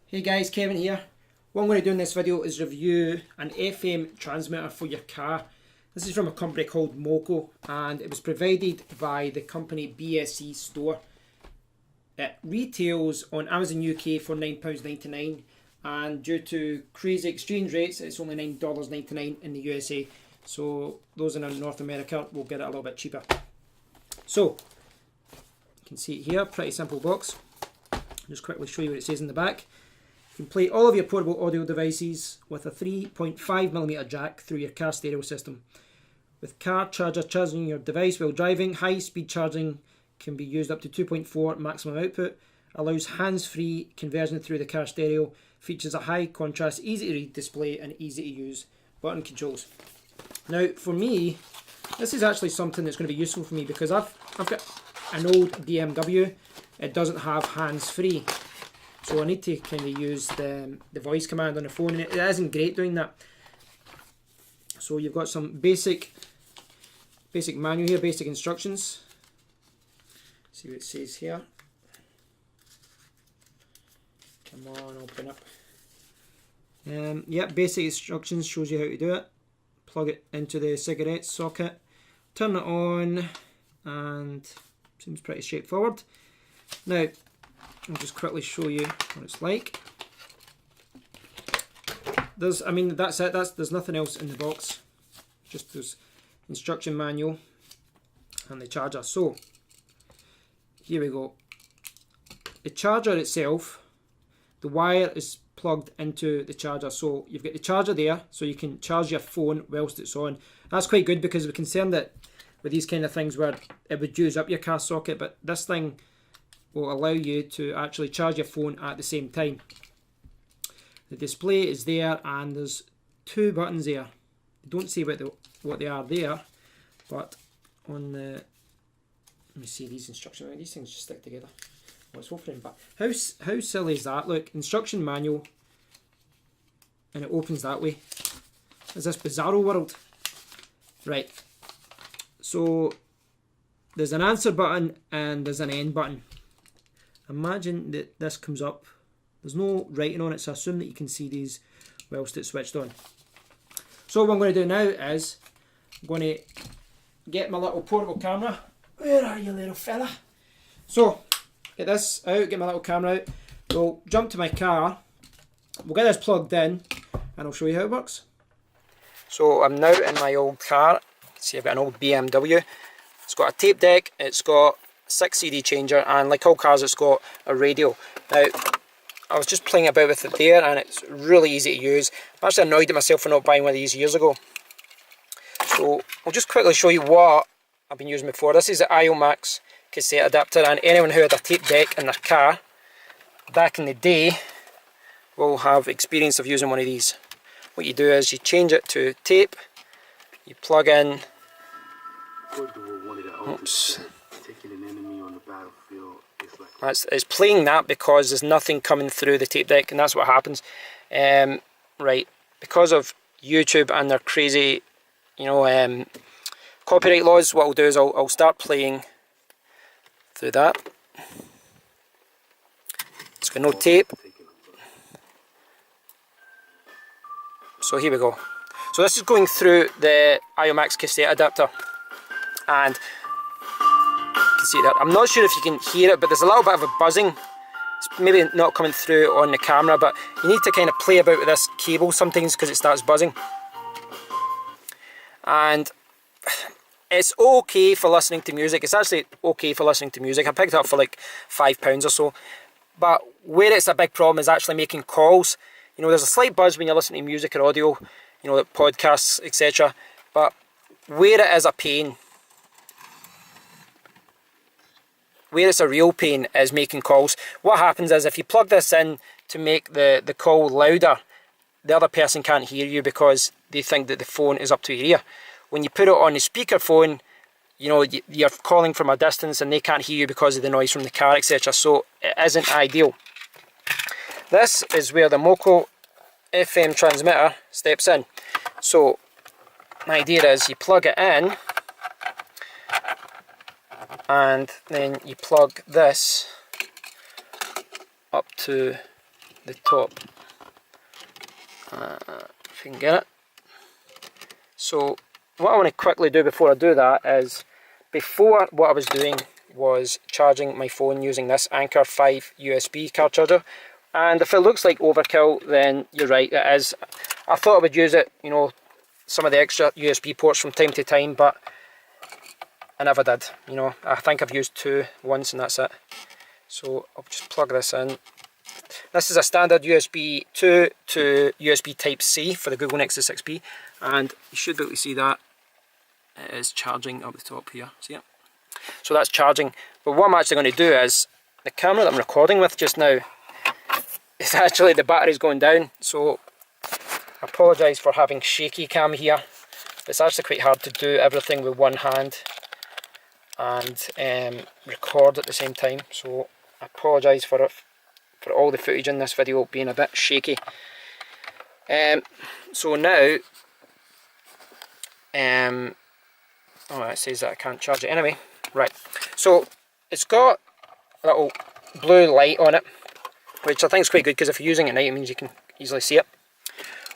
Hey guys, Kevin here. What I'm going to do in this video is review an FM transmitter for your car. This is from a company called MoKo and it was provided by the company BSCStore. It retails on Amazon UK for £9.99 and due to crazy exchange rates it's only $9.99 in the USA. So those in North America will get it a little bit cheaper. So you can see it here, pretty simple box. I'll just quickly show you what it says in the back. You can play all of your portable audio devices with a 3.5mm jack through your car stereo system. With car charger charging your device while driving, high-speed charging can be used up to 2.4 maximum output, allows hands-free conversion through the car stereo, features a high-contrast, easy-to-read display and easy-to-use button controls. Now, for me, this is actually something that's going to be useful for me because I've got an old BMW. It doesn't have hands-free. So I need to kind of use the voice command on the phone, and it isn't great doing that. So you've got some basic manual here, basic instructions. See what it says here. Come on, open up. Yep, basic instructions, shows you how to do it. Plug it into the cigarette socket, turn it on, and seems pretty straightforward. Now, I'll just quickly show you what it's like. That's it. There's nothing else in the box. Just this instruction manual and the charger. So here we go. The charger itself, the wire is plugged into the charger. So you've got the charger there, so you can charge your phone whilst it's on. That's quite good because we're concerned that with these kind of things where it would use up your car socket, but this thing will allow you to actually charge your phone at the same time. The display is there and there's two buttons there. I don't see what they are there, but on the, let me see these instructions. These things just stick together. Oh, it's opening back. How silly is that? Look, instruction manual, and it opens that way. Is this bizarro world? Right. So there's an answer button and there's an end button. Imagine that this comes up. There's no writing on it, so I assume that you can see these whilst it's switched on. So what I'm going to do now is I'm going to get my little portable camera. Where are you, little fella? So get this out, get my little camera out. We'll jump to my car. We'll get this plugged in and I'll show you how it works. So I'm now in my old car. See, I've got an old BMW. It's got a tape deck. It's got 6 CD changer, and like all cars it's got a radio. Now I was just playing about with it there and it's really easy to use. I'm actually annoyed at myself for not buying one of these years ago. So I'll just quickly show you what I've been using before. This is the IOMAX cassette adapter, and anyone who had a tape deck in their car back in the day will have experience of using one of these. What you do is you change it to tape, you plug in, oops. It's playing that because there's nothing coming through the tape deck, and that's what happens. Right, because of YouTube and their crazy, copyright laws, what I'll do is I'll start playing through that. It's got no tape. So here we go. So this is going through the IOMAX cassette adapter, and see that. I'm not sure if you can hear it, but there's a little bit of a buzzing. It's maybe not coming through on the camera, but you need to kind of play about with this cable sometimes because it starts buzzing. And it's okay for listening to music. It's actually okay for listening to music. I picked it up for like £5 or so. But where it's a big problem is actually making calls. There's a slight buzz when you're listening to music or audio, like podcasts, etc. But where it is a pain, where it's a real pain is making calls. What happens is if you plug this in to make the call louder, the other person can't hear you because they think that the phone is up to your ear. When you put it on the speakerphone, you're calling from a distance and they can't hear you because of the noise from the car, etc. So it isn't ideal. This is where the MoKo FM transmitter steps in. So the idea is you plug it in, and then you plug this up to the top. If you can get it. So what I want to quickly do before I do that is, before what I was doing was charging my phone using this Anker 5 USB car charger, and if it looks like overkill, then you're right, it is. I thought I would use it, you know, some of the extra USB ports from time to time, but I never did. You know, I think I've used 2 once and that's it. So I'll just plug this in. This is a standard USB 2 to USB Type C for the Google Nexus 6P, and you should be able to see that it is charging up the top here. See it? So that's charging. But what I'm actually going to do is, the camera that I'm recording with just now is actually, the battery's going down, so I apologise for having shaky cam here. It's actually quite hard to do everything with one hand and record at the same time, so I apologise for all the footage in this video being a bit shaky. So now, oh, it says that I can't charge it anyway. Right, so it's got a little blue light on it, which I think is quite good, because if you're using it at night, it means you can easily see it.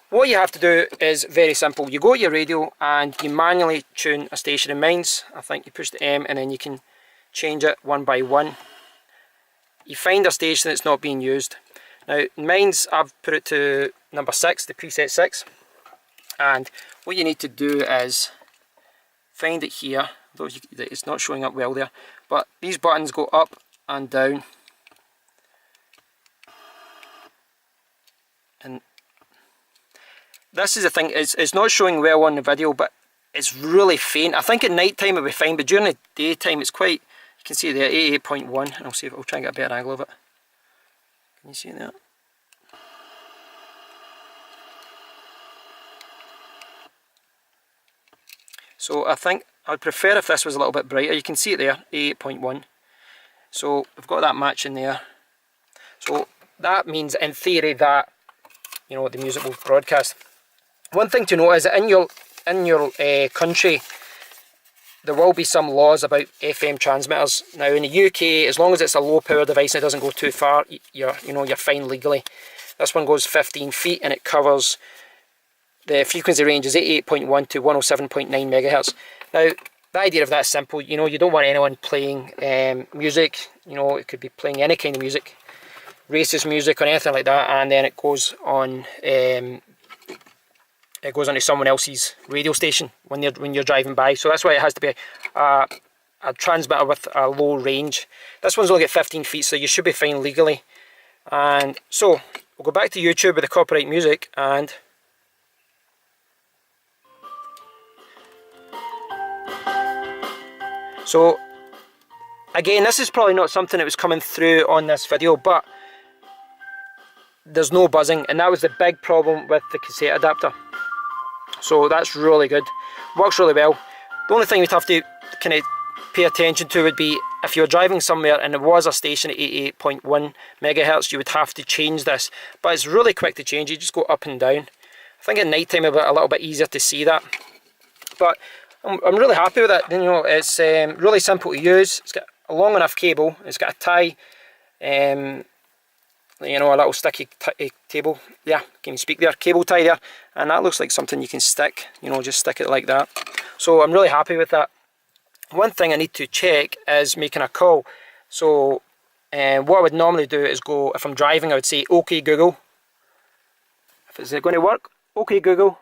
What you have to do is very simple. You go to your radio and you manually tune a station. In mine's, I think you push the M and then you can change it one by one. You find a station that's not being used. Now mine's, I've put it to number 6, the preset 6. And what you need to do is find it here. Though it's not showing up well there, but these buttons go up and down. And this is the thing, it's not showing well on the video, but it's really faint. I think at night time it'll be fine, but during the daytime it's quite, you can see there, 88.1, and I'll see if I'll try and get a better angle of it. Can you see that? So I think I'd prefer if this was a little bit brighter. You can see it there, 88.1. So we've got that match in there. So that means in theory that, you know, the music will broadcast. One thing to note is that in your country there will be some laws about FM transmitters. Now in the UK, as long as it's a low power device and it doesn't go too far, you're fine legally. This one goes 15 feet and it covers, the frequency range is 88.1 to 107.9 megahertz. Now the idea of that is simple. You know, you don't want anyone playing music. You know, it could be playing any kind of music, racist music or anything like that, and then it goes on. It goes onto someone else's radio station when you're driving by. So that's why it has to be a transmitter with a low range. This one's only at 15 feet, so you should be fine legally. And so we'll go back to YouTube with the copyright music, and so again, this is probably not something that was coming through on this video, but there's no buzzing, and that was the big problem with the cassette adapter. So that's really good, works really well. The only thing you'd have to kind of pay attention to would be if you're driving somewhere and there was a station at 88.1 megahertz, you would have to change this, but it's really quick to change. You just go up and down. I think at night time it'll be a little bit easier to see that, but I'm really happy with it. You know, it's really simple to use. It's got a long enough cable. It's got a tie, you know, a little sticky cable. Yeah, can you speak there? Cable tie there, and that looks like something you can stick. You know, just stick it like that. So I'm really happy with that. One thing I need to check is making a call. So what I would normally do is go, if I'm driving, I would say, "Okay Google." Is it going to work? "Okay Google."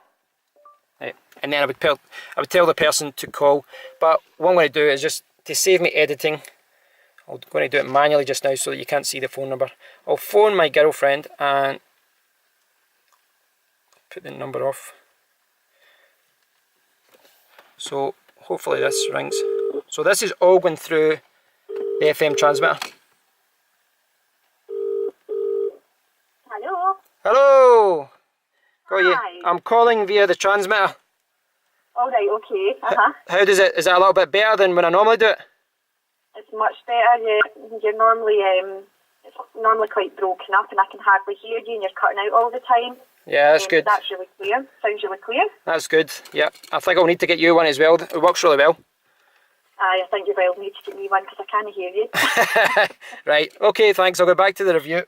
And then I would tell the person to call. But what I'm going to do is, just to save me editing, I'm going to do it manually just now so that you can't see the phone number. I'll phone my girlfriend and put the number off. So hopefully this rings. So this is all going through the FM transmitter. Hello. Hello. Got you. Hi. I'm calling via the transmitter. All right. Okay. How does it? Is it a little bit better than when I normally do it? It's much better. You're normally it's normally quite broken up, and I can hardly hear you, and you're cutting out all the time. Yeah, that's good. That's really clear. Sounds really clear. That's good. Yeah, I think I'll need to get you one as well. It works really well. I think you will need to get me one because I can't hear you. Right. Okay. Thanks. I'll go back to the review.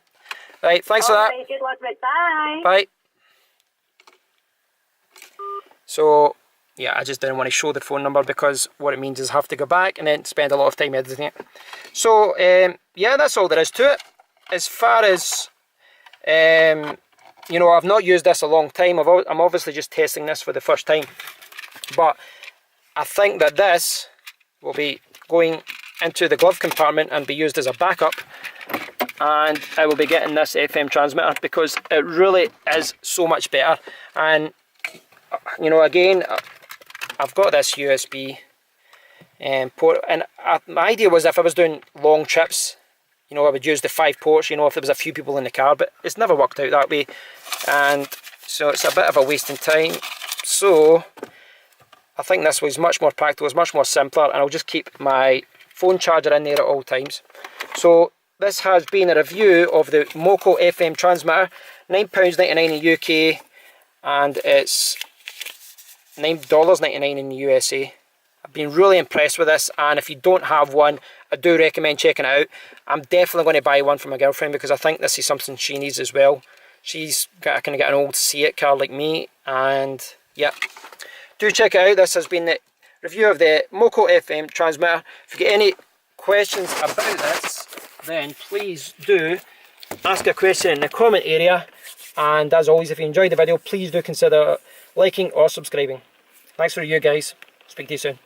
Right, thanks for that. Alright, good luck with that. Bye. So, yeah, I just didn't want to show the phone number because what it means is I have to go back and then spend a lot of time editing it. So, yeah, that's all there is to it. As far as, you know, I've not used this a long time. I'm obviously just testing this for the first time. But I think that this will be going into the glove compartment and be used as a backup. And I will be getting this FM transmitter because it really is so much better. And, you know, again, I've got this USB port, and my idea was if I was doing long trips, you know, I would use the 5 ports, you know, if there was a few people in the car, but it's never worked out that way, and so it's a bit of a waste of time. So I think this was much more practical, it's much more simpler, and I'll just keep my phone charger in there at all times. So this has been a review of the MoKo FM transmitter, £9.99 in UK, and it's $9.99 in the USA. I've been really impressed with this, and if you don't have one, I do recommend checking it out. I'm definitely going to buy one for my girlfriend because I think this is something she needs as well. She's got to get an old Seat car like me, and yeah, do check it out. This has been the review of the MoKo FM transmitter. If you get any questions about this, then please do ask a question in the comment area, and as always, if you enjoyed the video, please do consider liking or subscribing. Thanks for you guys. Speak to you soon.